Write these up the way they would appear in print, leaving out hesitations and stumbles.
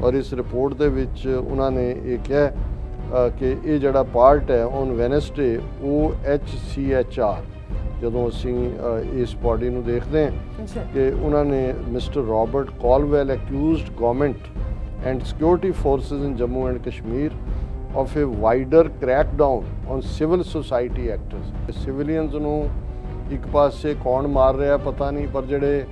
और इस रिपोर्ट के विच उन्होंने ये कहा कि ये जड़ा पार्ट है ऑन वैनसडे OHCHR ਜਦੋਂ ਅਸੀਂ ਇਸ ਬॉडी ਨੂੰ ਦੇਖਦੇ ਹਾਂ ਕਿ ਉਹਨਾਂ ਨੇ mister Robert Colville accused government and security forces in Jammu and Kashmir of a wider crackdown on civil society actors। Civilians ਨੂੰ ਇੱਕ ਪਾਸੇ ਕੌਣ ਮਾਰ ਰਿਹਾ ਪਤਾ ਨਹੀਂ, ਪਰ ਜਿਹੜੇ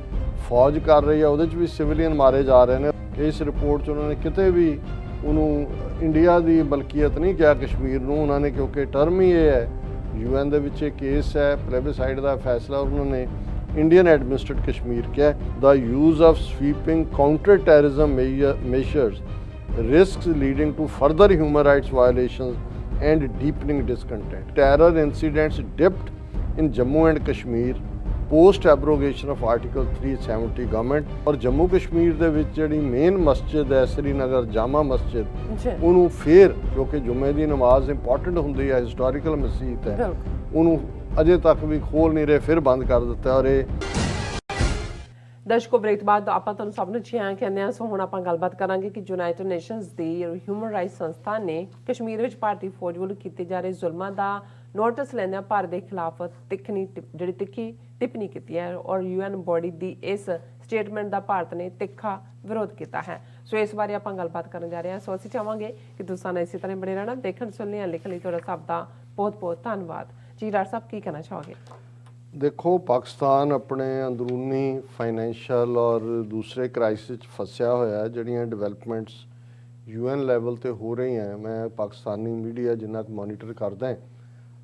ਫੌਜ ਕਰ ਰਹੀ ਆ ਉਹਦੇ 'ਚ ਵੀ ਸਿਵਲੀਅਨ ਮਾਰੇ ਜਾ ਰਹੇ ਨੇ। ਇਸ ਰਿਪੋਰਟ 'ਚ ਉਹਨਾਂ ਨੇ ਕਿਤੇ ਵੀ ਉਹਨੂੰ ਇੰਡੀਆ ਦੀ ਮਲਕੀਅਤ ਨਹੀਂ ਕਿਹਾ ਕਸ਼ਮੀਰ ਨੂੰ ਉਹਨਾਂ ਨੇ, ਕਿਉਂਕਿ ਟਰਮ ਹੀ ਇਹ ਹੈ UN ਦੇ ਵਿੱਚ ਇਹ ਕੇਸ ਹੈ, ਪਲੇਬਸਾਈਡ ਦਾ ਫੈਸਲਾ ਉਹਨਾਂ ਨੇ ਇੰਡੀਅਨ ਐਡਮਿਨਿਸਟਰਡ ਕਸ਼ਮੀਰ ਕਿਹਾ। The use of sweeping counter terrorism measures risks leading to further human rights violations and deepening discontent. Terror incidents dipped in Jammu and Kashmir post abrogation of Article 370 government। और जम्मू कश्मीर ਦੇ ਵਿੱਚ ਜਿਹੜੀ main ਮਸਜਿਦ ਹੈ श्रीनगर जामा मस्जिद ਉਹਨੂੰ ਫੇਰ ਕਿਉਂਕਿ ਜੁਮੇ ਦੀ ਨਮਾਜ਼ ਇੰਪੋਰਟੈਂਟ ਹੁੰਦੀ ਹੈ, ਹਿਸਟੋਰੀਕਲ ਮਸਜਿਦ ਹੈ, ਉਹਨੂੰ ਅਜੇ ਤੱਕ ਵੀ ਖੋਲ ਨਹੀਂ ਰਹੇ, ਫਿਰ ਬੰਦ ਕਰ ਦਿੱਤਾ। ਔਰ ਇਹ ਦਰਸ਼ਕੋ ਬ੍ਰੇਕ ਤੋਂ ਬਾਅਦ ਆਪਾਂ ਤੁਹਾਨੂੰ ਸਭ ਨੂੰ ਜੀ ਆਇਆਂ ਕਹਿੰਦੇ ਹਾਂ। ਸੋ ਹੁਣ ਆਪਾਂ ਗੱਲਬਾਤ ਕਰਾਂਗੇ ਕਿ ਯੂਨਾਈਟਿਡ ਨੇਸ਼ਨਸ ਦੀ ਹਿਊਮਨ ਰਾਈਟਸ ਸੰਸਥਾ ਨੇ ਕਸ਼ਮੀਰ ਵਿੱਚ ਭਾਰਤੀ ਫੌਜ ਵੱਲੋਂ ਕੀਤੇ ਜਾ ਰਹੇ ਜ਼ੁਲਮਾਂ ਦਾ ਨੋਟਿਸ ਲੈਂਦਿਆਂ ਭਾਰਤ ਦੇ ਖਿਲਾਫ ਤਿੱਖੀ ਟਿੱਪਣੀ ਕੀਤੀ ਹੈ ਔਰ UN ਬੋਡੀ ਦੀ ਇਸ ਸਟੇਟਮੈਂਟ ਦਾ ਭਾਰਤ ਨੇ ਤਿੱਖਾ ਵਿਰੋਧ ਕੀਤਾ ਹੈ। ਸੋ ਇਸ ਬਾਰੇ ਆਪਾਂ ਗੱਲਬਾਤ ਕਰਨ ਜਾ ਰਹੇ ਹਾਂ। ਸੋ ਅਸੀਂ ਚਾਹਾਂਗੇ ਕਿ ਤੁਸੀਂ ਸਾਨੂੰ ਇਸੇ ਤਰ੍ਹਾਂ ਬਣੇ ਰਹਿਣਾ, ਦੇਖਣ ਸੁਣਨੇ ਜਾਂ ਲਿਖਣ ਲਈ ਤੁਹਾਡਾ ਸਭ ਦਾ ਬਹੁਤ ਬਹੁਤ ਧੰਨਵਾਦ ਜੀ। ਡਾਕਟਰ ਸਾਹਿਬ ਕੀ ਕਹਿਣਾ ਚਾਹੋਗੇ? देखो, पाकिस्तान अपने अंदरूनी फाइनैंशियल और दूसरे क्राइसिस फसिया होया है। जड़ियाँ डिवेलपमेंट्स UN लैवल ते हो रही हैं, मैं पाकिस्तानी मीडिया जिन्ना मॉनीटर करदा है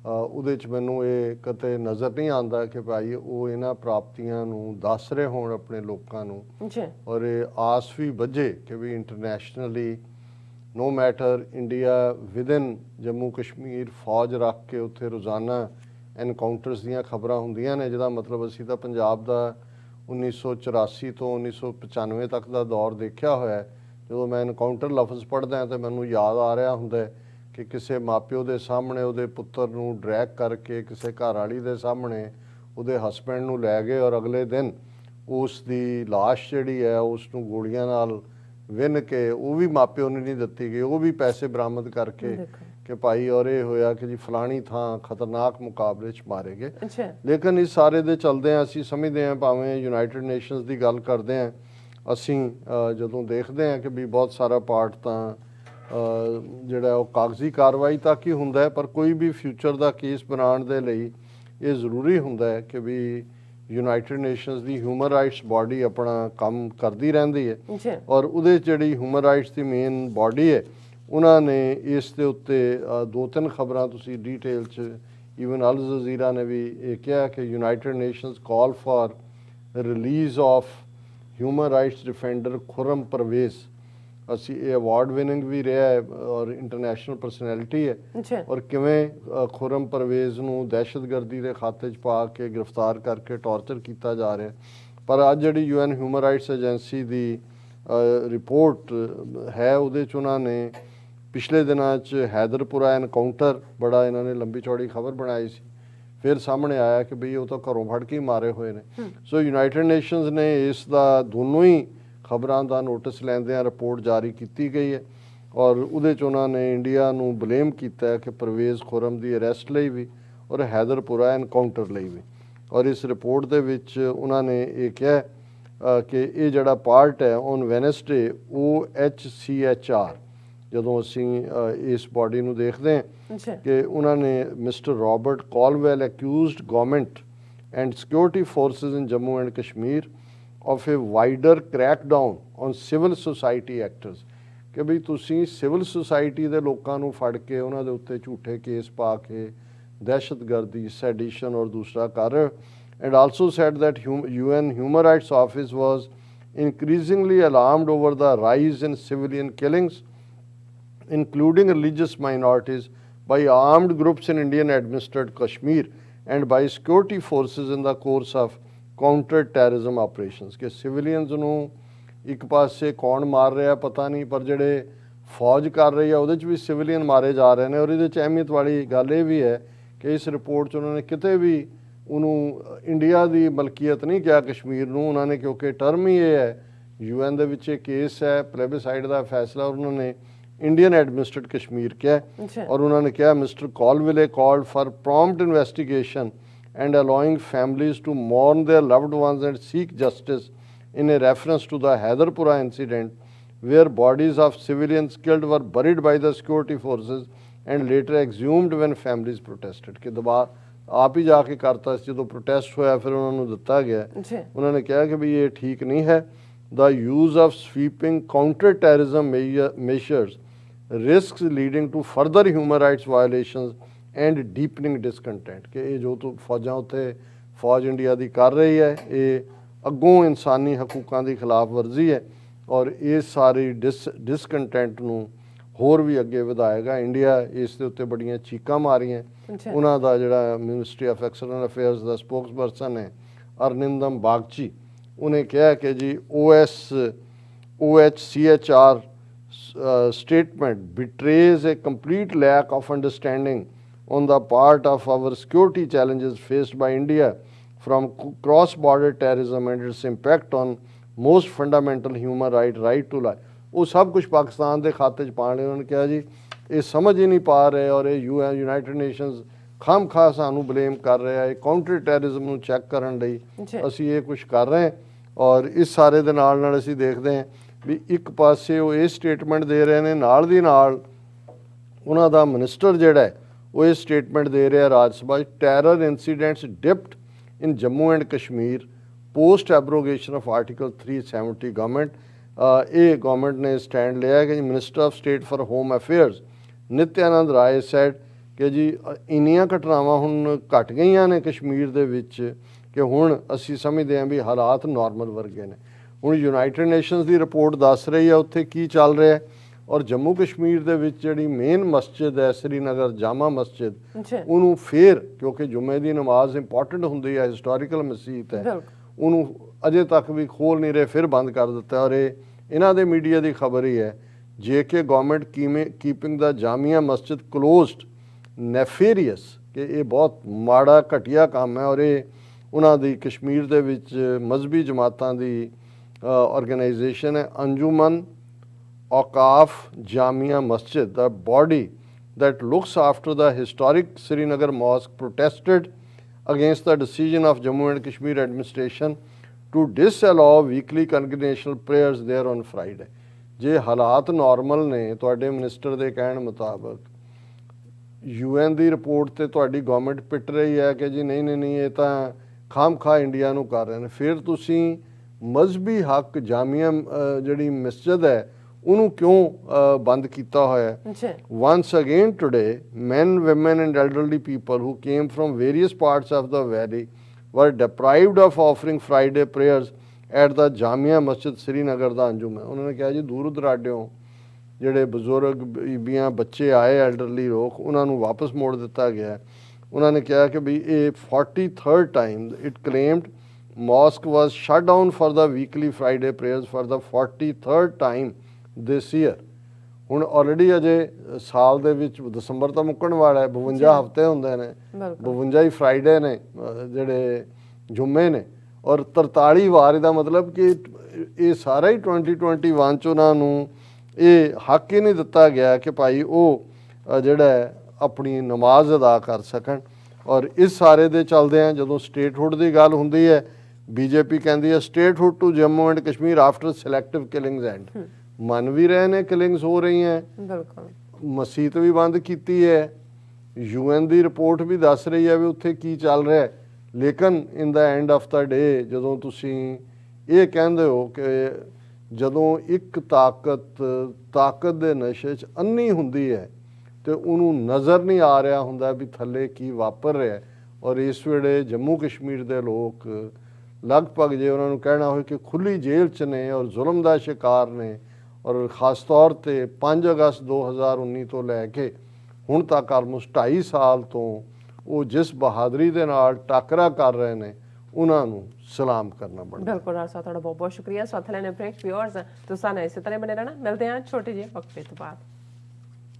ਉਹਦੇ 'ਚ ਮੈਨੂੰ ਇਹ ਕਦੇ ਨਜ਼ਰ ਨਹੀਂ ਆਉਂਦਾ ਕਿ ਭਾਈ ਉਹ ਇਹਨਾਂ ਪ੍ਰਾਪਤੀਆਂ ਨੂੰ ਦੱਸ ਰਹੇ ਹੋਣ ਆਪਣੇ ਲੋਕਾਂ ਨੂੰ ਔਰ ਇਹ ਆਸ ਵੀ ਵੱਝੇ ਕਿ ਵੀ internationally no matter India within Jammu Kashmir ਫੌਜ ਰੱਖ ਕੇ ਉੱਥੇ ਰੋਜ਼ਾਨਾ ਐਨਕਾਊਂਟਰਸ ਦੀਆਂ ਖਬਰਾਂ ਹੁੰਦੀਆਂ ਨੇ, ਜਿਹਦਾ ਮਤਲਬ ਅਸੀਂ ਤਾਂ ਪੰਜਾਬ ਦਾ 1984 ਤੋਂ 1995 ਤੱਕ ਦਾ ਦੌਰ ਦੇਖਿਆ ਹੋਇਆ। ਜਦੋਂ ਮੈਂ ਐਨਕਾਊਂਟਰ ਲਫ਼ਜ਼ ਪੜ੍ਹਦਾ ਤਾਂ ਮੈਨੂੰ ਯਾਦ ਆ ਰਿਹਾ ਹੁੰਦਾ ਕਿ ਕਿਸੇ ਮਾਪਿਓ ਦੇ ਸਾਹਮਣੇ ਉਹਦੇ ਪੁੱਤਰ ਨੂੰ ਡਰੈਗ ਕਰਕੇ ਕਿਸੇ ਘਰ ਵਾਲੀ ਦੇ ਸਾਹਮਣੇ ਉਹਦੇ ਹਸਬੈਂਡ ਨੂੰ ਲੈ ਗਏ ਔਰ ਅਗਲੇ ਦਿਨ ਉਸ ਦੀ ਲਾਸ਼ ਜਿਹੜੀ ਹੈ ਉਸ ਨੂੰ ਗੋਲੀਆਂ ਨਾਲ ਵਿੰਨ ਕੇ ਉਹ ਵੀ ਮਾਪਿਓ ਨੂੰ ਨਹੀਂ ਦਿੱਤੀ ਗਈ, ਉਹ ਵੀ ਪੈਸੇ ਬਰਾਮਦ ਕਰਕੇ कि भाई और ये होया कि जी फलानी थां खतरनाक मुकाबले च मारे गए। लेकिन इस सारे दे चलदे असीं समझदे हैं भावें यूनाइटेड नेशनस की गल करदे हैं, असीं जदों देखदे हैं कि भी बहुत सारा पार्ट तां जिहड़ा ओह कागजी कार्रवाई तक ही हुंदा है, पर कोई भी फ्यूचर दा केस बनाउण दे लई ये जरूरी हुंदा है कि भी यूनाइटेड नेशनस की ह्यूमन राइट्स बॉडी अपना काम करती रहिंदी है और उहदे जिहड़ी ह्यूमन राइट्स की मेन बॉडी है उन्होंने इस दे उत्ते 2-3 खबरां तुसी डिटेल च ईवन अल जजीरा ने भी ये कहा कि United Nations call for release of human rights defender Khurram Parvez. असी ये अवार्ड विनिंग भी रहा है और इंटरनेशनल पर्सनैलिटी है और किवें खुरम परवेज़ नूं दहशतगर्दी के खाते च पा के गिरफ्तार करके टॉर्चर किया जा रहा है। पर अज जिहड़ी UN ह्यूमन राइट्स एजेंसी की रिपोर्ट है उहदे च उन्होंने पिछले दिनों हैदरपुरा एनकाउंटर बड़ा इन्होंने लंबी चौड़ी खबर बनाई सी, फिर सामने आया कि बई वो तो घरों फड़ के ही मारे हुए ने। सो यूनाइटेड नेशनस ने इसका दोनों ही खबरों का नोटिस लैंदियां रिपोर्ट जारी की गई है और उहदे च उन्होंने इंडिया नूं ब्लेम किया कि परवेज़ खुरम की अरैसट लई भी और हैदरपुरा एनकाउंटर लई भी। और इस रिपोर्ट के विच उन्होंने ये कहा कि ये जड़ा पार्ट है ऑन वैनसडे OHCHR ਜਦੋਂ ਅਸੀਂ ਇਸ ਬॉडी ਨੂੰ ਦੇਖਦੇ ਹਾਂ ਕਿ ਉਹਨਾਂ ਨੇ mister Robert Colville accused government and security forces in Jammu and Kashmir of a wider crackdown on civil society actors ਕਿ ਵੀ ਤੁਸੀਂ ਸਿਵਲ ਸੁਸਾਇਟੀ ਦੇ ਲੋਕਾਂ ਨੂੰ ਫੜ ਕੇ ਉਹਨਾਂ ਦੇ ਉੱਤੇ ਝੂਠੇ ਕੇਸ ਪਾ ਕੇ ਦਹਿਸ਼ਤਗਰਦੀ ਸੈਡੀਸ਼ਨ ਔਰ ਦੂਸਰਾ ਕਰ ਰਹੇ। And also said that UN human rights office was increasingly alarmed over the rise in civilian killings including religious minorities by armed groups in Indian administered Kashmir and by security forces in the course of counter terrorism operations। कि civilians ਨੂੰ ਇੱਕ ਪਾਸੇ ਕੌਣ ਮਾਰ ਰਿਹਾ ਪਤਾ ਨਹੀਂ, ਪਰ ਜਿਹੜੇ ਫੌਜ ਕਰ ਰਹੀ ਆ ਉਹਦੇ 'ਚ ਵੀ ਸਿਵਲੀਅਨ ਮਾਰੇ ਜਾ ਰਹੇ ਨੇ। ਔਰ ਇਹਦੇ 'ਚ ਅਹਿਮੀਅਤ ਵਾਲੀ ਗੱਲ ਇਹ ਵੀ ਹੈ ਕਿ ਇਸ ਰਿਪੋਰਟ 'ਚ ਉਹਨਾਂ ਨੇ ਕਿਤੇ ਵੀ ਉਹਨੂੰ ਇੰਡੀਆ ਦੀ ਮਲਕੀਅਤ ਨਹੀਂ ਕਿਹਾ ਕਸ਼ਮੀਰ ਨੂੰ ਉਹਨਾਂ ਨੇ, ਕਿਉਂਕਿ ਟਰਮ ਹੀ ਇਹ ਹੈ UN ਦੇ ਵਿੱਚ ਇਹ ਕੇਸ ਹੈ, ਪਲੇਬਿਸਾਈਡ ਦਾ ਫੈਸਲਾ ਉਹਨਾਂ ਨੇ ਇੰਡੀਅਨ ਐਡਮਿਨਿਸਟਰਡ ਕਸ਼ਮੀਰ ਕਿਹਾ ਔਰ ਉਹਨਾਂ ਨੇ ਕਿਹਾ mister Colville called for prompt investigation and allowing families to mourn their loved ones and seek justice in a reference to the Haidarpura incident where bodies of civilians killed were buried by the security forces and later exhumed when families protested ਕਿ ਦਬਾ ਆਪ ਹੀ ਜਾ ਕੇ ਕਰਤਾ ਸੀ ਜਦੋਂ protest ਹੋਇਆ ਫਿਰ ਉਹਨਾਂ ਨੂੰ ਦਿੱਤਾ ਗਿਆ ਉਹਨਾਂ ਨੇ ਕਿਹਾ ਕਿ ਵੀ ਇਹ ਠੀਕ ਨਹੀਂ ਹੈ the use of sweeping counter terrorism measures risks leading to further human rights violations and deepening discontent ਕਿ ਇਹ ਜੋ ਫੌਜਾਂ ਉੱਥੇ ਫੌਜ ਇੰਡੀਆ ਦੀ ਕਰ ਰਹੀ ਹੈ ਇਹ ਅੱਗੋਂ ਇਨਸਾਨੀ ਹਕੂਕਾਂ ਦੀ ਖਿਲਾਫ ਵਰਜ਼ੀ ਹੈ ਔਰ ਇਹ ਸਾਰੀ ਡਿਸਕੰਟੈਂਟ ਨੂੰ ਹੋਰ ਵੀ ਅੱਗੇ ਵਧਾਏਗਾ ਇੰਡੀਆ ਇਸ ਦੇ ਉੱਤੇ ਬੜੀਆਂ ਚੀਕਾਂ ਮਾਰੀਆਂ ਉਹਨਾਂ ਦਾ ਜਿਹੜਾ ministry of external affairs the spokesperson ਹੈ ਅਰਨਿੰਦਮ ਬਾਗਚੀ ਉਹਨੇ ਕਿਹਾ ਕਿ ਜੀ OHCHR statement betrays a complete lack of understanding on the part of our security challenges faced by India from cross-border terrorism and its impact on most fundamental human right to life. ਉਹ ਸਭ ਕੁਝ ਪਾਕਿਸਤਾਨ ਦੇ ਖਾਤੇ 'ਚ ਪਾਉਣ ਲਈ ਉਹਨਾਂ ਨੇ ਕਿਹਾ ਜੀ ਇਹ ਸਮਝ ਹੀ ਨਹੀਂ ਪਾ ਰਹੇ ਔਰ ਇਹ ਯੂਨਾਈਟਿਡ ਨੇਸ਼ਨਸ ਖਾਮਖਾਹ ਸਾਨੂੰ ਬਲੇਮ ਕਰ ਰਿਹਾ ਹੈ ਕਾਊਂਟਰ ਟੈਰਰਿਜ਼ਮ ਨੂੰ ਚੈੱਕ ਕਰਨ ਲਈ ਅਸੀਂ ਇਹ ਕੁਝ ਕਰ ਰਹੇ ਹਾਂ ਔਰ ਇਸ ਸਾਰੇ ਦੇ ਨਾਲ ਅਸੀਂ ਦੇਖਦੇ ਹਾਂ ਵੀ ਇੱਕ ਪਾਸੇ ਉਹ ਇਹ ਸਟੇਟਮੈਂਟ ਦੇ ਰਹੇ ਨੇ ਨਾਲ ਦੀ ਨਾਲ ਉਹਨਾਂ ਦਾ ਮਿਨਿਸਟਰ ਜਿਹੜਾ ਹੈ ਉਹ ਇਹ ਸਟੇਟਮੈਂਟ ਦੇ ਰਿਹਾ ਰਾਜ ਸਭਾ 'ਚ terror incidents dipped in Jammu and Kashmir post abrogation of article 370 government ਇਹ ਗਵਰਨਮੈਂਟ ਨੇ ਸਟੈਂਡ ਲਿਆ ਕਿ minister of state for home affairs Nityanand Rai said ਕਿ ਜੀ ਇੰਨੀਆਂ ਘਟਨਾਵਾਂ ਹੁਣ ਘਟ ਗਈਆਂ ਨੇ ਕਸ਼ਮੀਰ ਦੇ ਵਿੱਚ ਕਿ ਹੁਣ ਅਸੀਂ ਸਮਝਦੇ ਹਾਂ ਵੀ ਹਾਲਾਤ ਨਾਰਮਲ ਵਰਗੇ ਨੇ ਹੁਣ ਯੂਨਾਈਟਿਡ ਨੇਸ਼ਨਸ ਦੀ ਰਿਪੋਰਟ ਦੱਸ ਰਹੀ ਹੈ ਉੱਥੇ ਕੀ ਚੱਲ ਰਿਹਾ ਹੈ ਔਰ ਜੰਮੂ ਕਸ਼ਮੀਰ ਦੇ ਵਿੱਚ ਜਿਹੜੀ ਮੇਨ ਮਸਜਿਦ ਹੈ ਸ੍ਰੀਨਗਰ ਜਾਮਾ ਮਸਜਿਦ ਉਹਨੂੰ ਫੇਰ ਕਿਉਂਕਿ ਜੁਮੇ ਦੀ ਨਮਾਜ਼ ਇੰਪੋਰਟੈਂਟ ਹੁੰਦੀ ਹੈ ਹਿਸਟੋਰੀਕਲ ਮਸਜਿਦ ਹੈ ਉਹਨੂੰ ਅਜੇ ਤੱਕ ਵੀ ਖੋਲ ਨਹੀਂ ਰਹੇ ਫਿਰ ਬੰਦ ਕਰ ਦਿੱਤਾ ਔਰ ਇਹ ਇਹਨਾਂ ਦੇ ਮੀਡੀਆ ਦੀ ਖਬਰ ਹੀ ਹੈ ਜੇ ਕਿ ਗਵਰਨਮੈਂਟ ਕੀਪਿੰਗ ਦਾ ਜਾਮੀਆ ਮਸਜਿਦ ਕਲੋਜ਼ਡ ਨੈਫੇਰੀਅਸ ਕਿ ਇਹ ਬਹੁਤ ਮਾੜਾ ਘਟੀਆ ਕੰਮ ਹੈ ਔਰ ਇਹ ਉਹਨਾਂ ਦੀ ਕਸ਼ਮੀਰ ਦੇ ਵਿੱਚ ਮਜ਼ਹਬੀ ਜਮਾਤਾਂ ਦੀ organization ਹੈ ਅੰਜੁਮਨ ਔਕਾਫ ਜਾਮੀਆ ਮਸਜਿਦ the body that looks after the historic Srinagar mosque protested against the decision of Jammu and Kashmir administration to disallow weekly congregational prayers there on Friday. ਜੇ ਹਾਲਾਤ ਨਾਰਮਲ ਨੇ ਤੁਹਾਡੇ ਮਿਨਿਸਟਰ ਦੇ ਕਹਿਣ ਮੁਤਾਬਕ UN ਦੀ ਰਿਪੋਰਟ ਤੇ ਤੁਹਾਡੀ ਗਵਰਨਮੈਂਟ ਪਿੱਟ ਰਹੀ ਹੈ ਕਿ ਜੀ ਨਹੀਂ ਇਹ ਤਾਂ ਖਾਮਖਾ ਇੰਡੀਆ ਨੂੰ ਕਰ ਰਹੇ ਨੇ ਫਿਰ ਤੁਸੀਂ ਮਜ਼ਹਬੀ ਹੱਕ ਜਾਮੀਆ ਜਿਹੜੀ ਮਸਜਿਦ ਹੈ ਉਹਨੂੰ ਕਿਉਂ ਬੰਦ ਕੀਤਾ ਹੋਇਆ ਹੈ once again today men women and elderly people who came from various parts of the valley were deprived of offering Friday prayers at the Jamia Masjid Srinagar ਦਾ ਅੰਜੁਮ ਹੈ ਉਹਨਾਂ ਨੇ ਕਿਹਾ ਜੀ ਦੂਰ ਦਰਾਡਿਓਂ ਜਿਹੜੇ ਬਜ਼ੁਰਗ ਬੀਬੀਆਂ ਬੱਚੇ ਆਏ ਐਲਡਰਲੀ ਲੋਕ ਉਹਨਾਂ ਨੂੰ ਵਾਪਸ ਮੋੜ ਦਿੱਤਾ ਗਿਆ ਉਹਨਾਂ ਨੇ ਕਿਹਾ ਕਿ ਵੀ ਇਹ 43rd time it claimed mosque was shut down for the weekly Friday prayers for the 43rd time this year ਹੁਣ ਆਲਰੇਡੀ ਅਜੇ ਸਾਲ ਦੇ ਵਿੱਚ ਦਸੰਬਰ ਤਾਂ ਮੁੱਕਣ ਵਾਲਾ ਹੈ 52 ਹਫ਼ਤੇ ਹੁੰਦੇ ਨੇ 52 ਹੀ ਫਰਾਈਡੇ ਨੇ ਜਿਹੜੇ ਜੁਮੇ ਨੇ ਔਰ 43 ਵਾਰ ਇਹਦਾ ਮਤਲਬ ਕਿ ਇਹ ਸਾਰਾ ਹੀ 2021 ਚ ਉਹਨਾਂ ਨੂੰ ਇਹ ਹੱਕ ਹੀ ਨਹੀਂ ਦਿੱਤਾ ਗਿਆ ਕਿ ਭਾਈ ਉਹ ਜਿਹੜਾ ਆਪਣੀ ਨਮਾਜ਼ ਅਦਾ ਕਰ ਸਕਣ ਔਰ ਇਸ ਸਾਰੇ ਦੇ ਚੱਲਦੇ ਆ ਜਦੋਂ ਸਟੇਟਹੁੱਡ ਦੀ ਗੱਲ ਹੁੰਦੀ ਹੈ ਬੀਜੇਪੀ ਕਹਿੰਦੀ ਹੈ statehood to Jammu and Kashmir after selective killings and ਮੰਨ ਵੀ ਰਹੇ ਨੇ ਕਿਲਿੰਗਸ ਹੋ ਰਹੀਆਂ ਮਸੀਤ ਵੀ ਬੰਦ ਕੀਤੀ ਹੈ UN ਦੀ ਰਿਪੋਰਟ ਵੀ ਦੱਸ ਰਹੀ ਹੈ ਵੀ ਉੱਥੇ ਕੀ ਚੱਲ ਰਿਹਾ ਲੇਕਿਨ ਇਨ ਦਾ ਐਂਡ ਆਫ ਦਾ ਡੇ ਜਦੋਂ ਤੁਸੀਂ ਇਹ ਕਹਿੰਦੇ ਹੋ ਕਿ ਜਦੋਂ ਇੱਕ ਤਾਕਤ ਦੇ ਨਸ਼ੇ 'ਚ ਅੰਨੀ ਹੁੰਦੀ ਹੈ ਤੇ ਉਹਨੂੰ ਨਜ਼ਰ ਨਹੀਂ ਆ ਰਿਹਾ ਹੁੰਦਾ ਵੀ ਥੱਲੇ ਕੀ ਵਾਪਰ ਰਿਹਾ ਔਰ ਇਸ ਵੇਲੇ ਜੰਮੂ ਕਸ਼ਮੀਰ ਦੇ ਲੋਕ ਲਗਭਗ ਜੇ ਉਹਨਾਂ ਨੂੰ ਕਹਿਣਾ ਹੋਵੇ ਕਿ ਖੁੱਲੀ ਜੇਲ੍ਹ 'ਚ ਨੇ ਔਰ ਜ਼ੁਲਮ ਦਾ ਸ਼ਿਕਾਰ ਨੇ ਔਰ ਖਾਸ ਤੌਰ 'ਤੇ 5 ਅਗਸਤ 2019 ਤੋਂ ਲੈ ਕੇ ਹੁਣ ਤੱਕ ਆਲਮੋਸਟ 2.5 ਸਾਲ ਤੋਂ ਉਹ ਜਿਸ ਬਹਾਦਰੀ ਦੇ ਨਾਲ ਟਾਕਰਾ ਕਰ ਰਹੇ ਨੇ ਉਹਨਾਂ ਨੂੰ ਸਲਾਮ ਕਰਨਾ ਬਣਦਾ ਬਿਲਕੁਲ ਰਾਜ ਸਾਹਿਬ ਤੁਹਾਡਾ ਬਹੁਤ ਬਹੁਤ ਸ਼ੁਕਰੀਆ ਸਾਥ ਲੈਣੇ ਬ੍ਰੇਕ ਵਿਊਅਰਸ ਤੁਸੀਂ ਸਾਨੂੰ ਇਸੇ ਤਰ੍ਹਾਂ ਬਣੇ ਰਹਿਣਾ ਮਿਲਦੇ ਹਾਂ ਛੋਟੇ ਜਿਹੇ ਵਕਫੇ ਤੋਂ ਬਾਅਦ